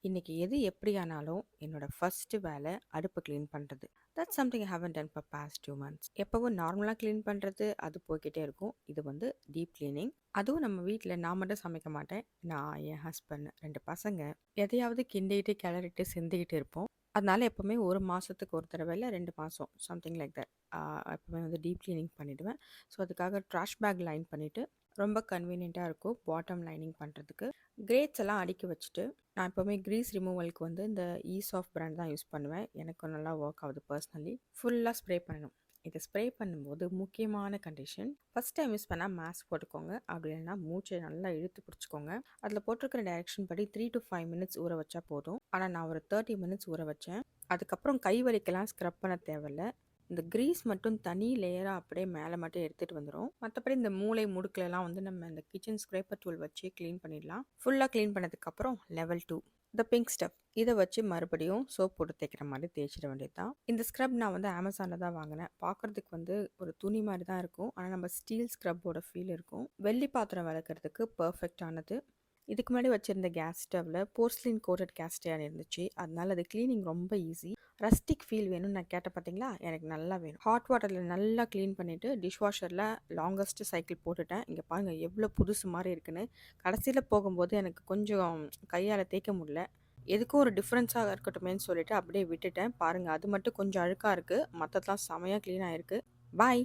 இன்னைக்கு எது எப்படியானாலும் என்னோட ஃபர்ஸ்ட் வேலை அடுப்பு க்ளீன் பண்ணுறது. That's something I haven't done for past 2 months. எப்பவும் நார்மலாக க்ளீன் பண்ணுறது அது போய்கிட்டே இருக்கும். இது வந்து டீப் க்ளீனிங். அதுவும் நம்ம வீட்டில் நான் மட்டும் சமைக்க மாட்டேன். நான், என் ஹஸ்பண்ட், 2 பசங்க எதையாவது கிண்டிக்கிட்டு கிளறிட்டு சிந்திக்கிட்டு இருப்போம். அதனால எப்பவுமே ஒரு மாதத்துக்கு ஒரு தடவை இல்லை 2 மாதம் சம்திங் லைக் தட் எப்பவுமே வந்து டீப் க்ளீனிங் பண்ணிவிடுவேன். ஸோ அதுக்காக ட்ராஷ் பேக் லைன் பண்ணிவிட்டு ரொம்ப கன்வீனியண்ட்டாக இருக்கும் பாட்டம் லைனிங் பண்ணுறதுக்கு. கிரேட்ஸ் எல்லாம் அடுக்கி வச்சுட்டு நான் எப்போவுமே க்ரீஸ் ரிமூவலுக்கு வந்து இந்த ஈசாஃப்ட் பிராண்ட் தான் யூஸ் பண்ணுவேன். எனக்கு நல்லா ஒர்க் ஆகுது பர்சனலி. ஃபுல்லாக ஸ்ப்ரே பண்ணணும். இதை ஸ்ப்ரே பண்ணும்போது முக்கியமான கண்டிஷன், ஃபஸ்ட் டைம் யூஸ் பண்ணால் மாஸ்க் போட்டுக்கோங்க. அப்படி இல்லைன்னா மூச்சை நல்லா இழுத்து பிடிச்சிக்கோங்க. அதில் போட்டிருக்கிற டைரக்ஷன் படி 3 to 5 minutes ஊற வச்சா போதும். ஆனால் நான் ஒரு 30 minutes ஊற வச்சேன். அதுக்கப்புறம் கை வலிக்கெல்லாம் ஸ்க்ரப் பண்ண தேவையில்ல. இந்த கிரீஸ் மட்டும் தனி லேயராக அப்படியே மேலே மட்டும் எடுத்துகிட்டு வந்துடும். மற்றபடி இந்த மூளை முடுக்கிலலாம் வந்து நம்ம இந்த கிச்சன் ஸ்க்ரேப்பர் டூல் வச்சு க்ளீன் பண்ணிடலாம். ஃபுல்லாக க்ளீன் பண்ணதுக்கப்புறம் லெவல் 2 இந்த பிங்க் ஸ்டப் இதை வச்சு மறுபடியும் சோப் போட்டு தேய்க்கிற மாதிரி தேய்ச்சிட வேண்டியது தான். இந்த ஸ்க்ரப் நான் வந்து அமேசானில் தான் வாங்கினேன். பார்க்குறதுக்கு வந்து ஒரு துணி மாதிரி தான் இருக்கும். ஆனால் நம்ம ஸ்டீல் ஸ்க்ரப்போட ஃபீல் இருக்கும். வெள்ளி பாத்திரம் விளக்குறதுக்கு பர்ஃபெக்டானது. இதுக்கு முன்னாடி வச்சுருந்த கேஸ் ஸ்டவ்வில் போர்ஸ்லின் கோட்டட் கேஸ்ட் அயர்ன் இருந்துச்சு. அதனால அது க்ளீனிங் ரொம்ப ஈஸி. ரஸ்டிக் ஃபீல் வேணும்னு நான் கேட்டேன் பார்த்தீங்களா, எனக்கு நல்லா வேணும். ஹாட் வாட்டரில் நல்லா க்ளீன் பண்ணிவிட்டு டிஷ்வாஷரில் லாங்கஸ்ட் சைக்கிள் போட்டுட்டேன். இங்கே பாருங்கள் எவ்வளோ புதுசு மாதிரி இருக்குன்னு. கடைசியில் போகும்போது எனக்கு கொஞ்சம் கையால் தேய்க்க முடியல. எதுக்கும் ஒரு டிஃப்ரென்ஸாக இருக்கட்டுமேன்னு சொல்லிட்டு அப்படியே விட்டுட்டேன். பாருங்கள் அது மட்டும் கொஞ்சம் அழுக்காக இருக்குது. மற்றதெல்லாம் செமையாக க்ளீன் ஆகிருக்கு. பாய்.